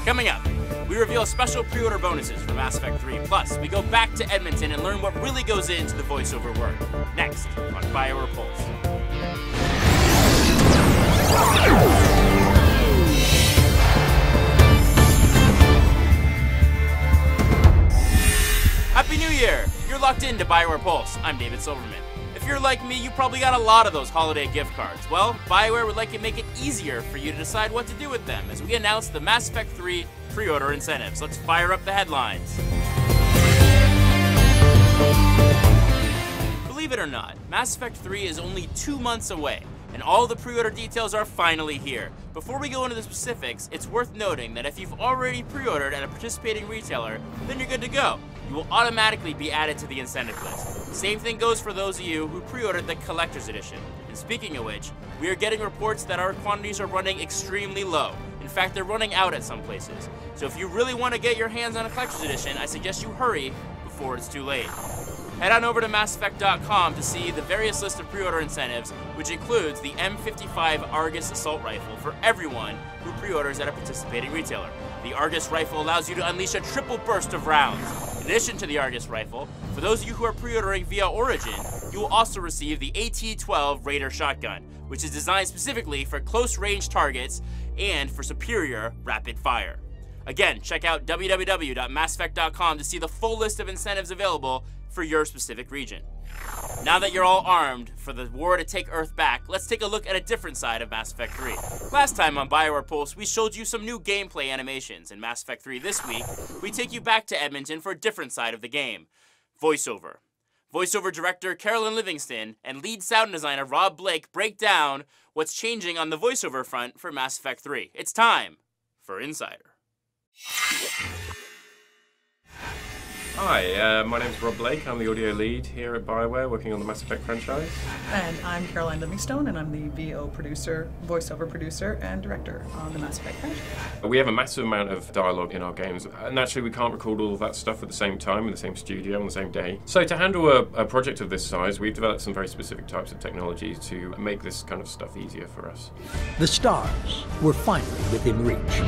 Coming up, we reveal special pre-order bonuses for Mass Effect 3. Plus, we go back to Edmonton and learn what really goes into the voiceover work. Next on BioWare Pulse. Happy New Year! You're locked into BioWare Pulse. I'm David Silverman. If you're like me, you probably got a lot of those holiday gift cards. Well, BioWare would like to make it easier for you to decide what to do with them as we announce the Mass Effect 3 pre-order incentives. Let's fire up the headlines. Believe it or not, Mass Effect 3 is only 2 months away, and all the pre-order details are finally here. Before we go into the specifics, it's worth noting that if you've already pre-ordered at a participating retailer, then you're good to go. You will automatically be added to the incentive list. Same thing goes for those of you who pre-ordered the Collector's Edition. And speaking of which, we are getting reports that our quantities are running extremely low. In fact, they're running out at some places. So if you really want to get your hands on a Collector's Edition, I suggest you hurry before it's too late. Head on over to MassEffect.com to see the various list of pre-order incentives, which includes the M55 Argus Assault Rifle for everyone who pre-orders at a participating retailer. The Argus Rifle allows you to unleash a triple burst of rounds. In addition to the Argus Rifle, for those of you who are pre-ordering via Origin, you will also receive the AT-12 Raider Shotgun, which is designed specifically for close-range targets and for superior rapid fire. Again, check out www.masseffect.com to see the full list of incentives available for your specific region. Now that you're all armed for the war to take Earth back, let's take a look at a different side of Mass Effect 3. Last time on BioWare Pulse, we showed you some new gameplay animations. In Mass Effect 3 this week, we take you back to Edmonton for a different side of the game, voiceover. Voiceover director Carolyn Livingston and lead sound designer Rob Blake break down what's changing on the voiceover front for Mass Effect 3. It's time for Insider. Hi, my name's Rob Blake. I'm the audio lead here at BioWare, working on the Mass Effect franchise. And I'm Caroline Livingstone, and I'm the VO producer, voiceover producer, and director on the Mass Effect franchise. We have a massive amount of dialogue in our games. Naturally, we can't record all of that stuff at the same time, in the same studio, on the same day. So to handle a project of this size, we've developed some very specific types of technology to make this kind of stuff easier for us. The stars were finally within reach.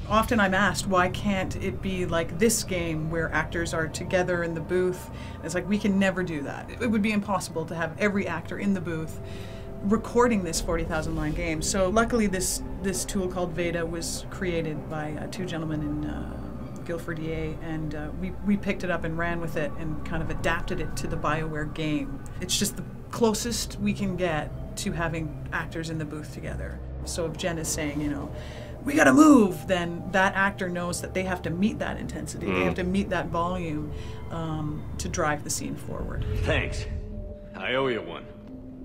Often I'm asked, why can't it be like this game where actors are together in the booth? It's like, we can never do that. It would be impossible to have every actor in the booth recording this 40,000 line game. So luckily this tool called Veda was created by two gentlemen in Guilford, EA, and we picked it up and ran with it and kind of adapted it to the BioWare game. It's just the closest we can get to having actors in the booth together. So if Jen is saying, you know, we gotta move, then that actor knows that they have to meet that intensity, they have to meet that volume to drive the scene forward. Thanks. I owe you one.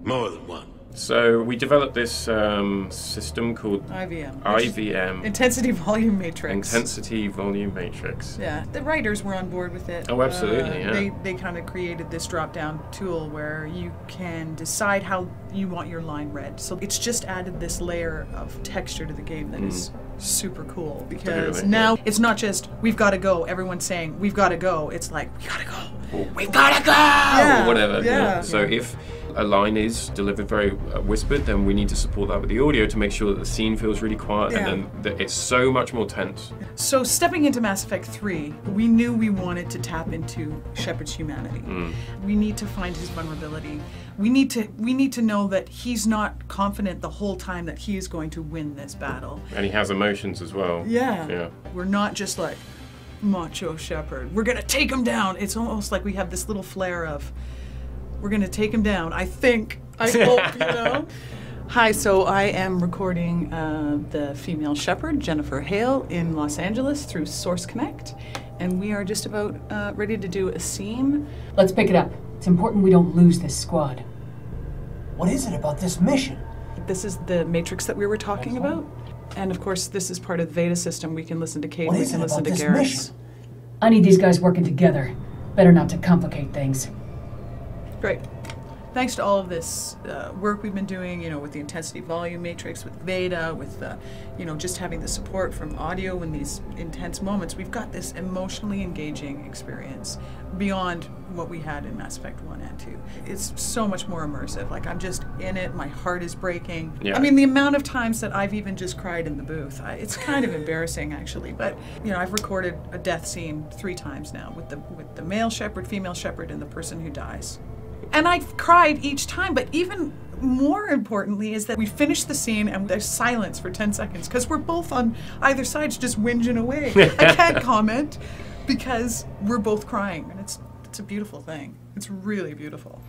More than one. So we developed this system called IVM. Intensity Volume Matrix. Intensity Volume Matrix. Yeah, the writers were on board with it. Oh, absolutely, yeah. They kind of created this drop-down tool where you can decide how you want your line read. So it's just added this layer of texture to the game that is super cool, because now it's not just, we've got to go, everyone's saying, we've got to go. It's like, we got to go. We've got to go! Yeah, or whatever. Yeah. So if a line is delivered very whispered, then we need to support that with the audio to make sure that the scene feels really quiet and then that it's so much more tense. So stepping into Mass Effect 3, we knew we wanted to tap into Shepard's humanity. We need to find his vulnerability. We need to know that he's not confident the whole time that he is going to win this battle. And he has emotions as well. Yeah. We're not just like macho Shepard. We're gonna take him down. It's almost like we have this little flare of, we're gonna take him down. I hope, you know? Hi, so I am recording the female Shepard, Jennifer Hale, in Los Angeles through Source Connect, and we are just about ready to do a scene. Let's pick it up. It's important we don't lose this squad. What is it about this mission? This is the matrix that we were talking about, and of course this is part of the Veda system. We can listen to Kate, we can listen to Garrus. I need these guys working together. Better not to complicate things. Great. thanks to all of this work we've been doing, you know, with the intensity volume matrix, with Veda, with, you know, just having the support from audio in these intense moments, we've got this emotionally engaging experience beyond what we had in Mass Effect 1 and 2. It's so much more immersive. Like, I'm just in it, my heart is breaking. Yeah. I mean, the amount of times that I've even just cried in the booth, it's kind of embarrassing, actually. But, you know, I've recorded a death scene 3 times now with the male shepherd, female shepherd, and the person who dies. And I've cried each time, but even more importantly is that we finish the scene and there's silence for 10 seconds because we're both on either side just whinging away. I can't comment because we're both crying, and it's a beautiful thing. It's really beautiful.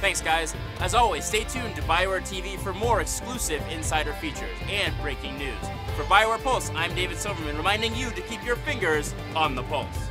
Thanks, guys. As always, stay tuned to Bioware TV for more exclusive insider features and breaking news. For Bioware Pulse, I'm David Silverman, reminding you to keep your fingers on the pulse.